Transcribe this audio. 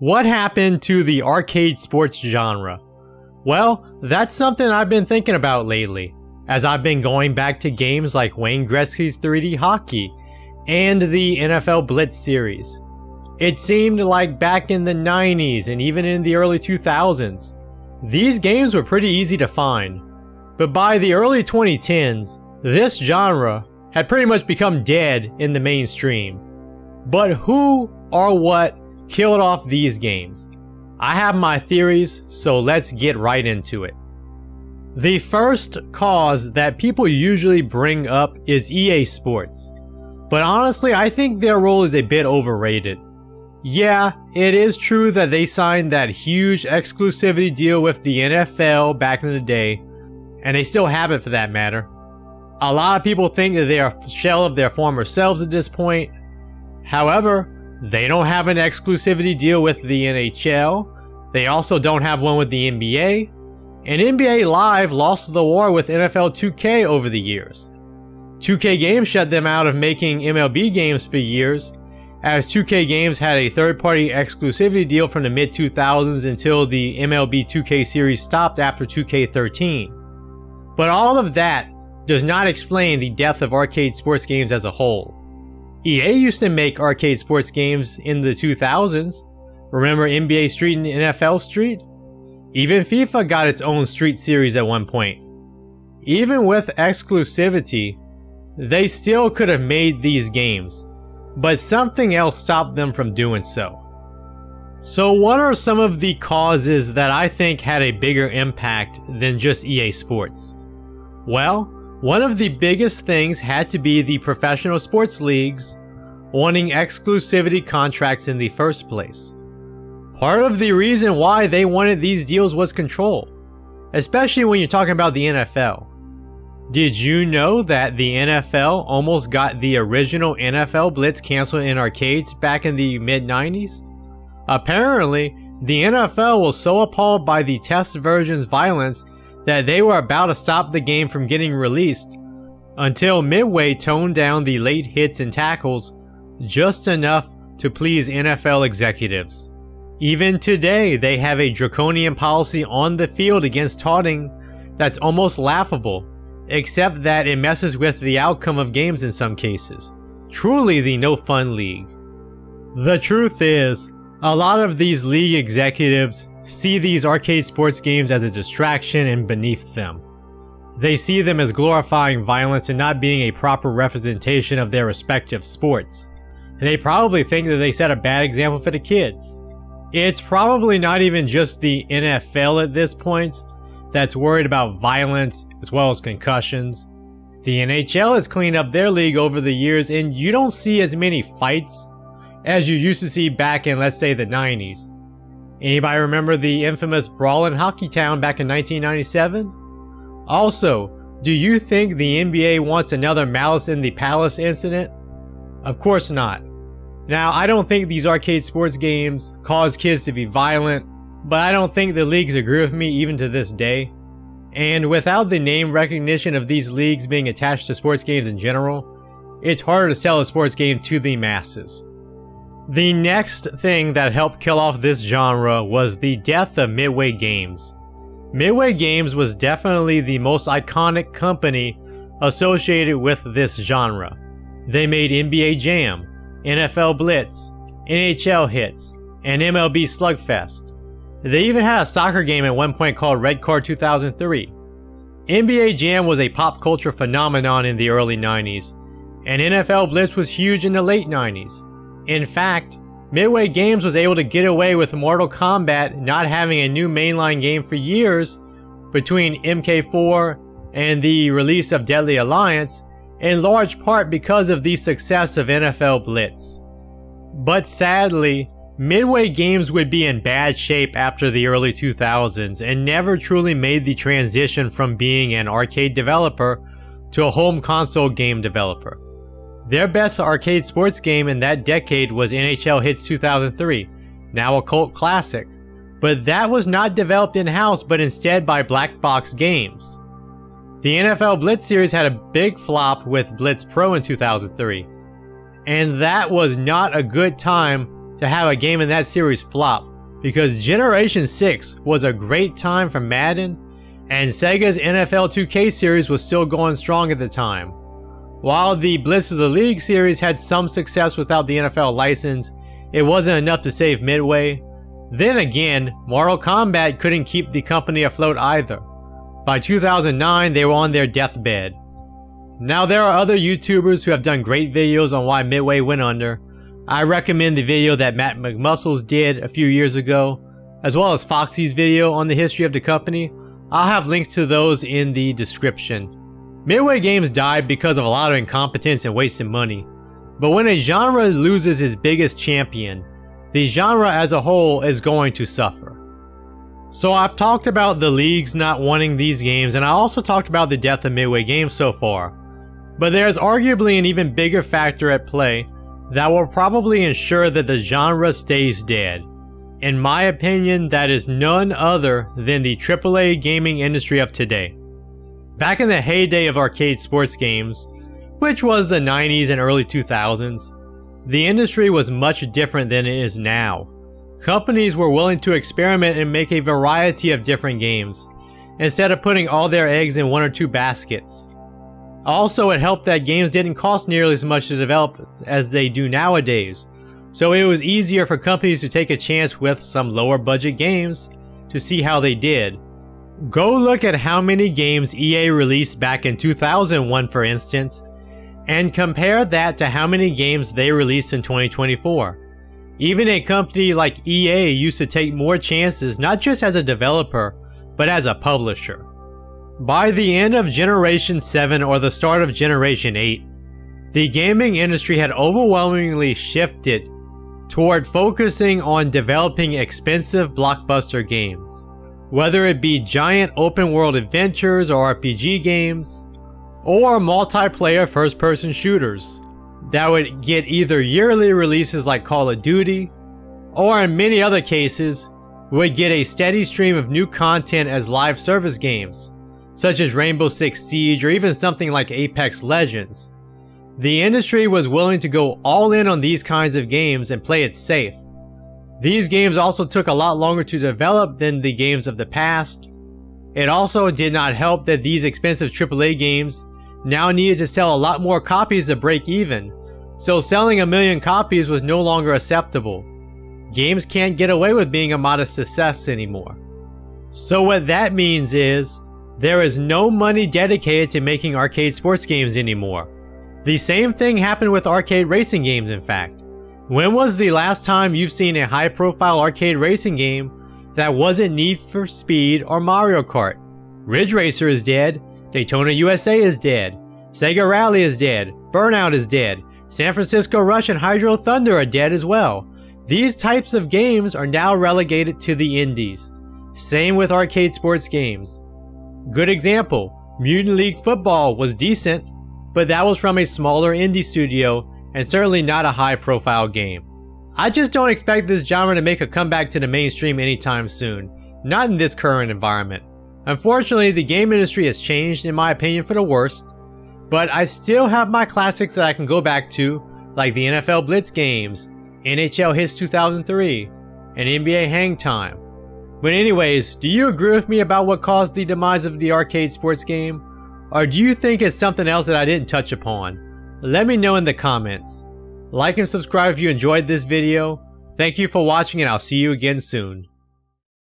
What happened to the arcade sports genre? Well, that's something I've been thinking about lately, as I've been going back to games like Wayne Gretzky's 3D Hockey and the NFL Blitz series. It seemed like back in the 90s and even in the early 2000s, these games were pretty easy to find. But by the early 2010s, this genre had pretty much become dead in the mainstream. But who or what killed off these games? I have my theories, so let's get right into it. The first cause that people usually bring up is EA Sports. But honestly, I think their role is a bit overrated. Yeah, it is true that they signed that huge exclusivity deal with the NFL back in the day, and they still have it for that matter. A lot of people think that they are a shell of their former selves at this point. However, they don't have an exclusivity deal with the NHL. They also don't have one with the NBA. And NBA Live lost the war with NFL 2K over the years. 2K Games shut them out of making MLB games for years, as 2K Games had a third-party exclusivity deal from the mid-2000s until the MLB 2K series stopped after 2K13. But all of that does not explain the death of arcade sports games as a whole. EA used to make arcade sports games in the 2000s. Remember NBA Street and NFL Street? Even FIFA got its own Street series at one point. Even with exclusivity, they still could have made these games, but something else stopped them from doing so. So what are some of the causes that I think had a bigger impact than just EA Sports? Well, one of the biggest things had to be the professional sports leagues wanting exclusivity contracts in the first place. Part of the reason why they wanted these deals was control, especially when you're talking about the NFL. Did you know that the NFL almost got the original NFL Blitz canceled in arcades back in the mid-90s? Apparently, the NFL was so appalled by the test version's violence that they were about to stop the game from getting released, until Midway toned down the late hits and tackles just enough to please NFL executives. Even today, they have a draconian policy on the field against taunting that's almost laughable, except that it messes with the outcome of games in some cases. Truly the no fun league. The truth is, a lot of these league executives see these arcade sports games as a distraction and beneath them. They see them as glorifying violence and not being a proper representation of their respective sports. And they probably think that they set a bad example for the kids. It's probably not even just the NFL at this point that's worried about violence as well as concussions. The NHL has cleaned up their league over the years, and you don't see as many fights as you used to see back in, let's say, the 90s. Anybody remember the infamous brawl in Hockeytown back in 1997? Also, do you think the NBA wants another Malice in the Palace incident? Of course not. Now, I don't think these arcade sports games cause kids to be violent, but I don't think the leagues agree with me even to this day. And without the name recognition of these leagues being attached to sports games in general, it's harder to sell a sports game to the masses. The next thing that helped kill off this genre was the death of Midway Games. Midway Games was definitely the most iconic company associated with this genre. They made NBA Jam, NFL Blitz, NHL Hitz, and MLB Slugfest. They even had a soccer game at one point called Red Card 2003. NBA Jam was a pop culture phenomenon in the early 90s, and NFL Blitz was huge in the late 90s. In fact, Midway Games was able to get away with Mortal Kombat not having a new mainline game for years between MK4 and the release of Deadly Alliance, in large part because of the success of NFL Blitz. But sadly, Midway Games would be in bad shape after the early 2000s and never truly made the transition from being an arcade developer to a home console game developer. Their best arcade sports game in that decade was NHL Hitz 2003, now a cult classic, but that was not developed in-house but instead by Black Box Games. The NFL Blitz series had a big flop with Blitz Pro in 2003, and that was not a good time to have a game in that series flop, because Generation 6 was a great time for Madden, and Sega's NFL 2K series was still going strong at the time. While the Blitz of the League series had some success without the NFL license, it wasn't enough to save Midway. Then again, Mortal Kombat couldn't keep the company afloat either. By 2009, they were on their deathbed. Now there are other YouTubers who have done great videos on why Midway went under. I recommend the video that Matt McMuscles did a few years ago, as well as Foxy's video on the history of the company. I'll have links to those in the description. Midway Games died because of a lot of incompetence and wasted money. But when a genre loses its biggest champion, the genre as a whole is going to suffer. So I've talked about the leagues not wanting these games, and I also talked about the death of Midway Games so far. But there's arguably an even bigger factor at play that will probably ensure that the genre stays dead. In my opinion, that is none other than the AAA gaming industry of today. Back in the heyday of arcade sports games, which was the 90s and early 2000s, the industry was much different than it is now. Companies were willing to experiment and make a variety of different games, instead of putting all their eggs in one or two baskets. Also, it helped that games didn't cost nearly as much to develop as they do nowadays, so it was easier for companies to take a chance with some lower budget games to see how they did. Go look at how many games EA released back in 2001 for instance, and compare that to how many games they released in 2024. Even a company like EA used to take more chances not just as a developer, but as a publisher. By the end of Generation 7 or the start of Generation 8, the gaming industry had overwhelmingly shifted toward focusing on developing expensive blockbuster games, whether it be giant open world adventures or RPG games, or multiplayer first-person shooters that would get either yearly releases like Call of Duty, or in many other cases, would get a steady stream of new content as live service games, such as Rainbow Six Siege or even something like Apex Legends. The industry was willing to go all in on these kinds of games and play it safe. These games also took a lot longer to develop than the games of the past. It also did not help that these expensive AAA games now needed to sell a lot more copies to break even, so selling 1 million copies was no longer acceptable. Games can't get away with being a modest success anymore. So what that means is, there is no money dedicated to making arcade sports games anymore. The same thing happened with arcade racing games, in fact. When was the last time you've seen a high-profile arcade racing game that wasn't Need for Speed or Mario Kart? Ridge Racer is dead, Daytona USA is dead, Sega Rally is dead, Burnout is dead, San Francisco Rush and Hydro Thunder are dead as well. These types of games are now relegated to the indies. Same with arcade sports games. Good example, Mutant League Football was decent, but that was from a smaller indie studio and certainly not a high-profile game. I just don't expect this genre to make a comeback to the mainstream anytime soon, not in this current environment. Unfortunately, the game industry has changed in my opinion for the worse, but I still have my classics that I can go back to, like the NFL Blitz games, NHL Hitz 2003, and NBA Hangtime. But anyways, do you agree with me about what caused the demise of the arcade sports game? Or do you think it's something else that I didn't touch upon? Let me know in the comments. Like and subscribe if you enjoyed this video. Thank you for watching and I'll see you again soon.